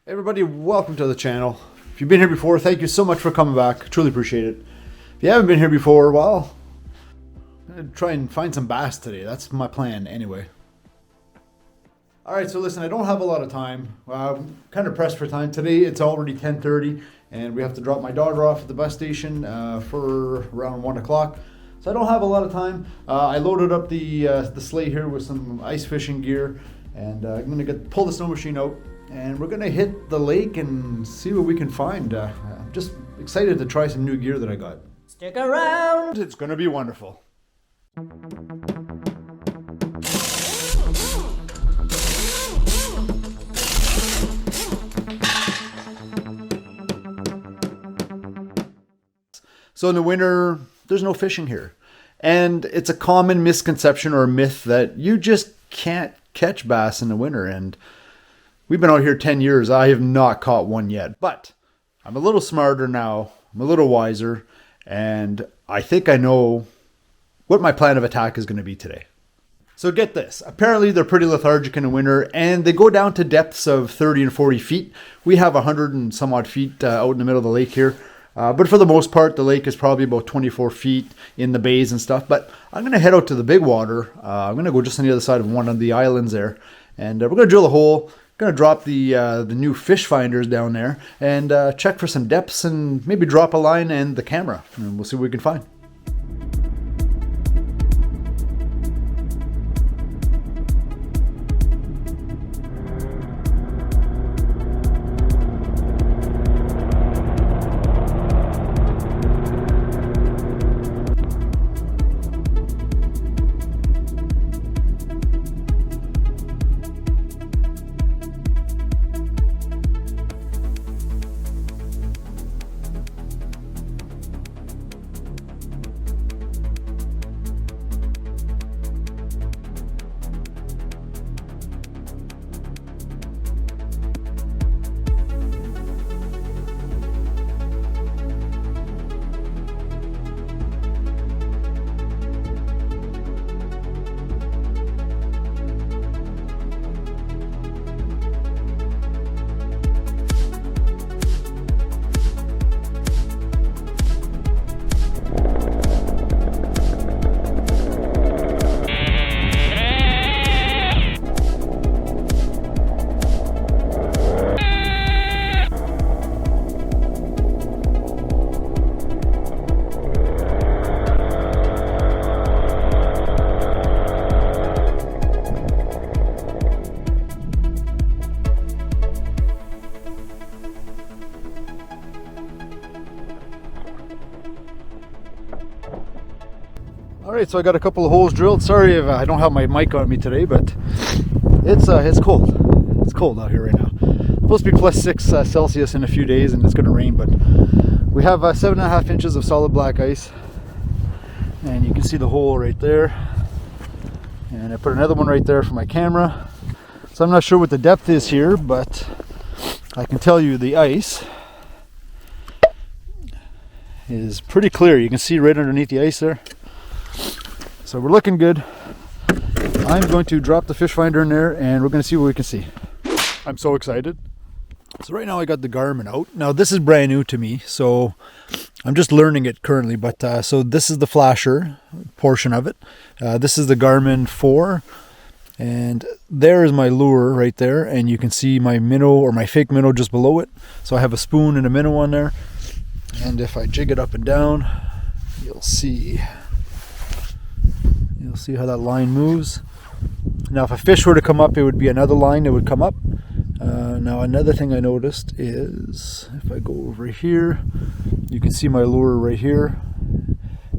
Hey everybody, welcome to the channel. If you've been here before, thank you so much for coming back. Truly appreciate it. If you haven't been here before, well, I'm gonna try and find some bass today. That's my plan anyway. Alright, so listen, I don't have a lot of time. I'm kind of pressed for time. Today it's already 10:30 and we have to drop my daughter off at the bus station for around 1 o'clock. So I don't have a lot of time. I loaded up the sleigh here with some ice fishing gear, and I'm gonna pull the snow machine out, and we're gonna hit the lake and see what we can find. I'm just excited to try some new gear that I got. Stick around! It's gonna be wonderful. So in the winter, there's no fishing here. And it's a common misconception or myth that you just can't catch bass in the winter. And we've been out here 10 years. I have not caught one yet. But I'm a little smarter now. I'm a little wiser. And I think I know what my plan of attack is going to be today. So get this. Apparently they're pretty lethargic in the winter, and they go down to depths of 30 and 40 feet. We have 100 and some odd feet out in the middle of the lake here. But for the most part, the lake is probably about 24 feet in the bays and stuff. But I'm going to head out to the big water. I'm going to go just on the other side of one of the islands there. And we're going to drill a hole. Going to drop the new fish finders down there and check for some depths and maybe drop a line and the camera. And we'll see what we can find. Alright, so I got a couple of holes drilled. Sorry if I don't have my mic on me today, but it's cold. It's cold out here right now. It's supposed to be plus 6 Celsius in a few days, and it's going to rain, but we have 7.5 inches of solid black ice, and you can see the hole right there. And I put another one right there for my camera. So I'm not sure what the depth is here, but I can tell you the ice is pretty clear. You can see right underneath the ice there. So we're looking good. I'm going to drop the fish finder in there and we're going to see what we can see. I'm so excited. So right now I got the Garmin out. Now this is brand new to me, so I'm just learning it currently. But so this is the flasher portion of it. This is the Garmin 4. And there is my lure right there. And you can see my minnow or my fake minnow just below it. So I have a spoon and a minnow on there. And if I jig it up and down, you'll see how that line moves. Now if a fish were to come up, it would be another line that would come up. Now another thing I noticed is if I go over here, you can see my lure right here,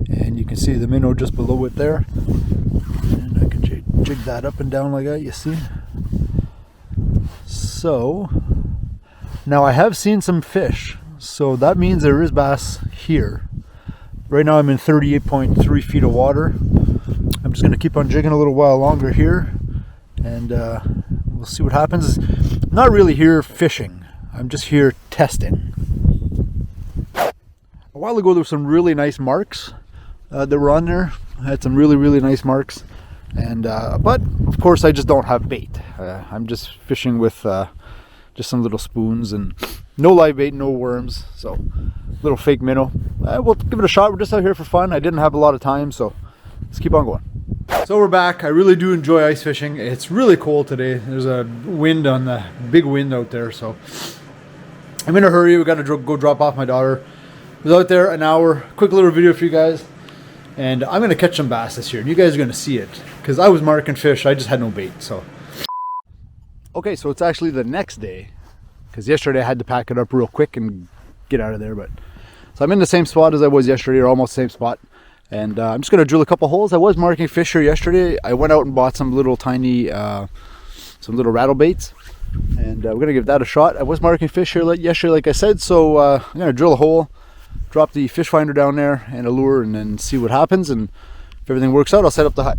and you can see the minnow just below it there, and I can jig that up and down like that, you see. So now I have seen some fish, so that means there is bass here. Right now I'm in 38.3 feet of water. I'm just going to keep on jigging a little while longer here, and we'll see what happens. I'm not really here fishing. I'm just here testing. A while ago there were some really nice marks that were on there. I had some really nice marks. And but of course I just don't have bait. I'm just fishing with just some little spoons and no live bait, no worms. So little fake minnow. We'll give it a shot. We're just out here for fun. I didn't have a lot of time, so let's keep on going. So we're back. I really do enjoy ice fishing. It's really cold today. There's a wind on the big wind out there, so I'm in a hurry. We got to go drop off my daughter. I was out there an hour. Quick little video for you guys. And I'm going to catch some bass this year. And you guys are going to see it. Because I was marking fish. I just had no bait. So. Okay, so it's actually the next day. Because yesterday I had to pack it up real quick and get out of there. So I'm in the same spot as I was yesterday. Or almost the same spot. And I'm just going to drill a couple holes. I was marking fish here yesterday. I went out and bought some little tiny, some little rattle baits. And we're going to give that a shot. I was marking fish here yesterday, like I said. So I'm going to drill a hole. Drop the fish finder down there and a lure and then see what happens, and if everything works out, I'll set up the hut.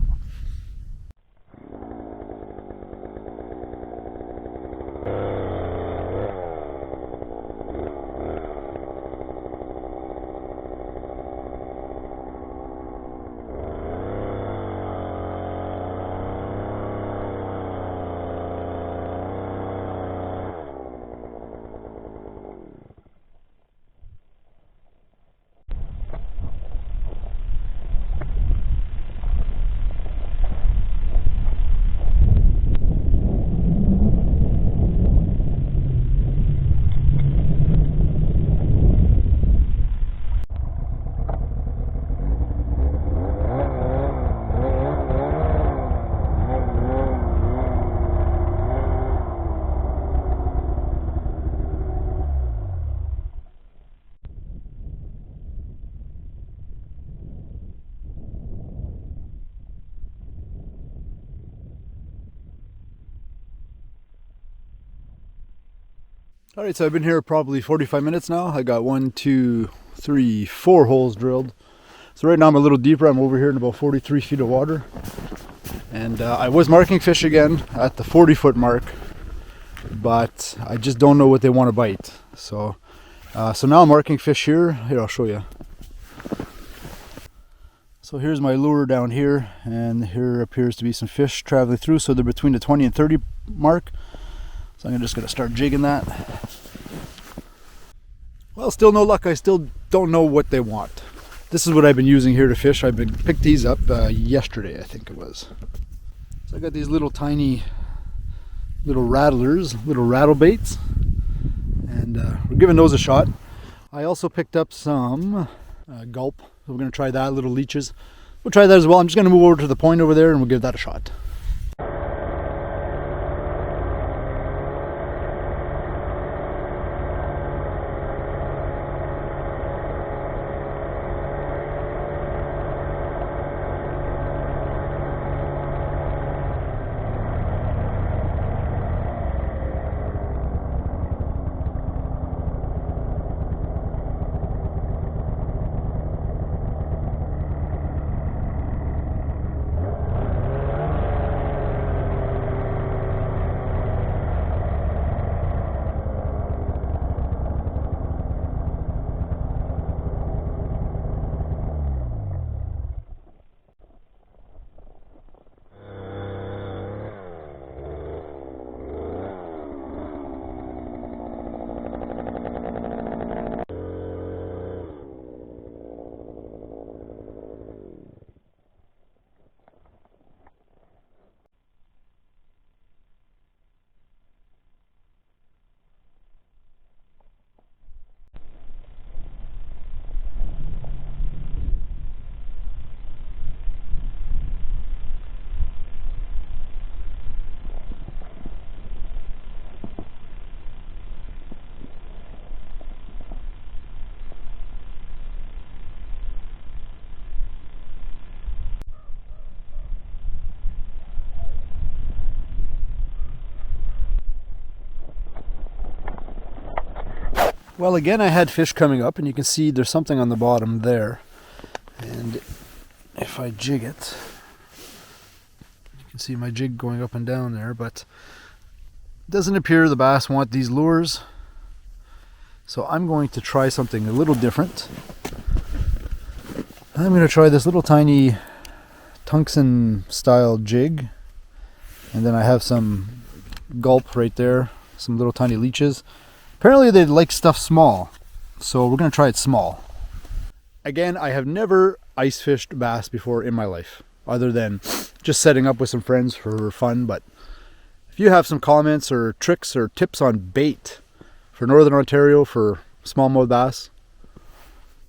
All right, so I've been here probably 45 minutes now. I got 1, 2, 3, 4 holes drilled. So right now I'm a little deeper. I'm over here in about 43 feet of water. And I was marking fish again at the 40-foot mark, but I just don't know what they want to bite. So now I'm marking fish here. Here, I'll show you. So here's my lure down here, and here appears to be some fish traveling through. So they're between the 20 and 30 mark. So I'm just going to start jigging that. Well, still no luck. I still don't know what they want. This is what I've been using here to fish. I've been picked these up yesterday, I think it was. So I got these little tiny little rattlers, little rattle baits, and we're giving those a shot. I also picked up some gulp. So we're going to try that, little leeches. We'll try that as well. I'm just going to move over to the point over there and we'll give that a shot. Well, again, I had fish coming up, and you can see there's something on the bottom there. And if I jig it, you can see my jig going up and down there, but it doesn't appear the bass want these lures. So I'm going to try something a little different. I'm going to try this little tiny tungsten style jig, and then I have some gulp right there, some little tiny leeches. Apparently they like stuff small, so we're gonna try it small. Again, I have never ice fished bass before in my life, other than just setting up with some friends for fun. But if you have some comments or tricks or tips on bait for Northern Ontario for smallmouth bass,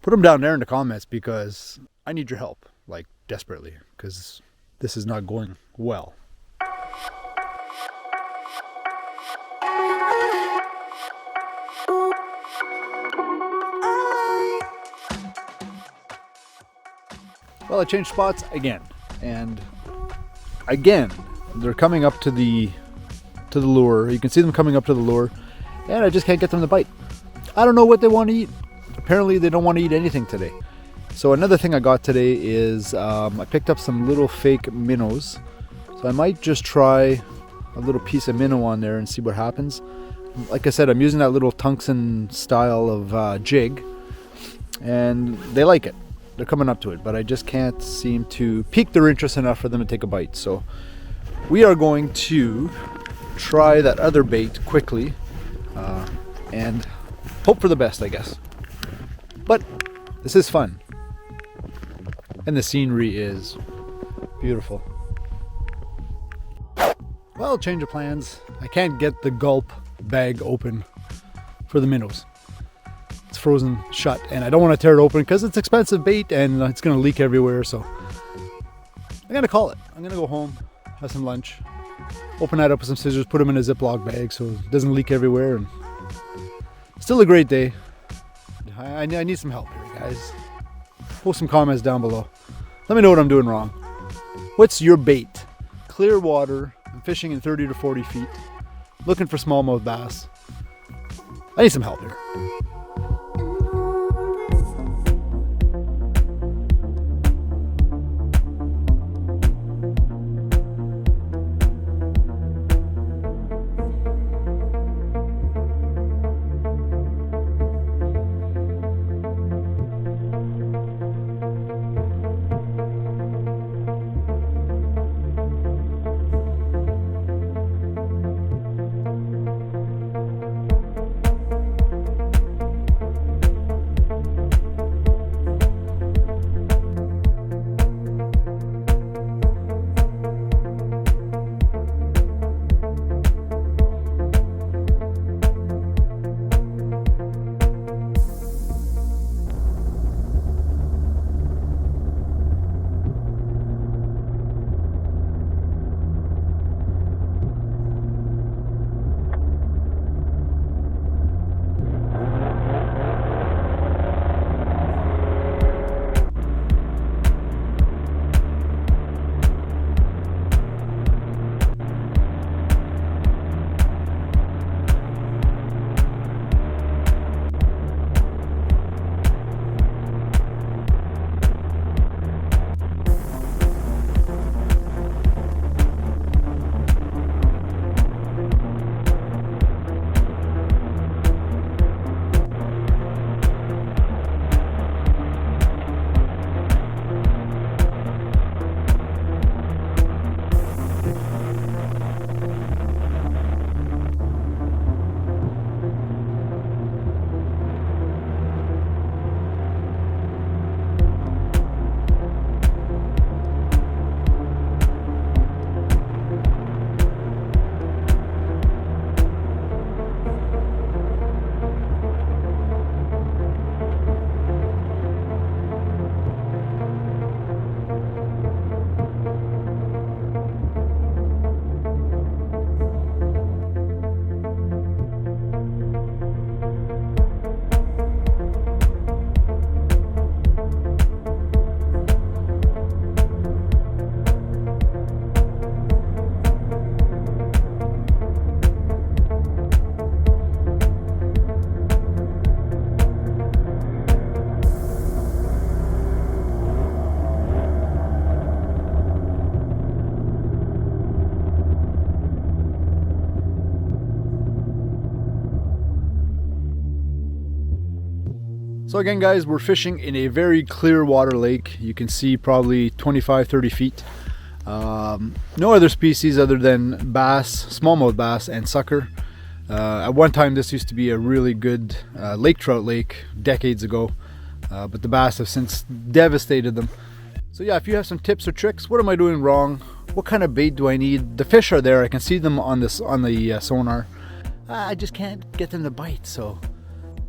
put them down there in the comments, because I need your help, like desperately, because this is not going well. Well, I changed spots again, and again they're coming up to the lure. You can see them coming up to the lure, and I just can't get them to bite. I don't know what they want to eat. Apparently they don't want to eat anything today. So another thing I got today is I picked up some little fake minnows. So I might just try a little piece of minnow on there and see what happens. Like I said, I'm using that little tungsten style of jig, and they like it. They're coming up to it, but I just can't seem to pique their interest enough for them to take a bite. So we are going to try that other bait quickly and hope for the best, I guess. But this is fun, and the scenery is beautiful. Well, change of plans. I can't get the gulp bag open for the minnows. It's frozen shut, and I don't want to tear it open because it's expensive bait and it's going to leak everywhere. So I'm going to call it. I'm going to go home, have some lunch, open that up with some scissors, put them in a Ziploc bag so it doesn't leak everywhere. And still a great day. I need some help here, guys. Post some comments down below. Let me know what I'm doing wrong. What's your bait? Clear water. I'm fishing in 30 to 40 feet. Looking for smallmouth bass. I need some help here. So again, guys, we're fishing in a very clear water lake. You can see probably 25-30 feet. No other species other than bass, smallmouth bass, and sucker. At one time this used to be a really good lake trout lake decades ago, but the bass have since devastated them. So yeah, if you have some tips or tricks, what am I doing wrong? What kind of bait do I need? The fish are there, I can see them on the sonar. I just can't get them to bite. So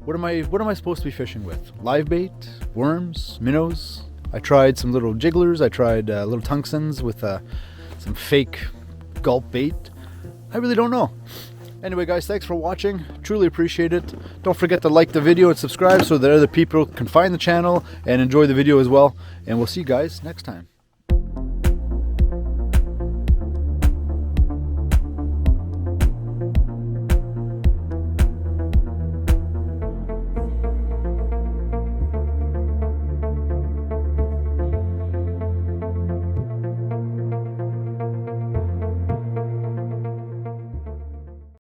what am I supposed to be fishing with? Live bait, worms, minnows? I tried some little jigglers. I tried little tungstens with some fake gulp bait. I really don't know. Anyway guys, thanks for watching. Truly appreciate it. Don't forget to like the video and subscribe so that other people can find the channel and enjoy the video as well. And we'll see you guys next time.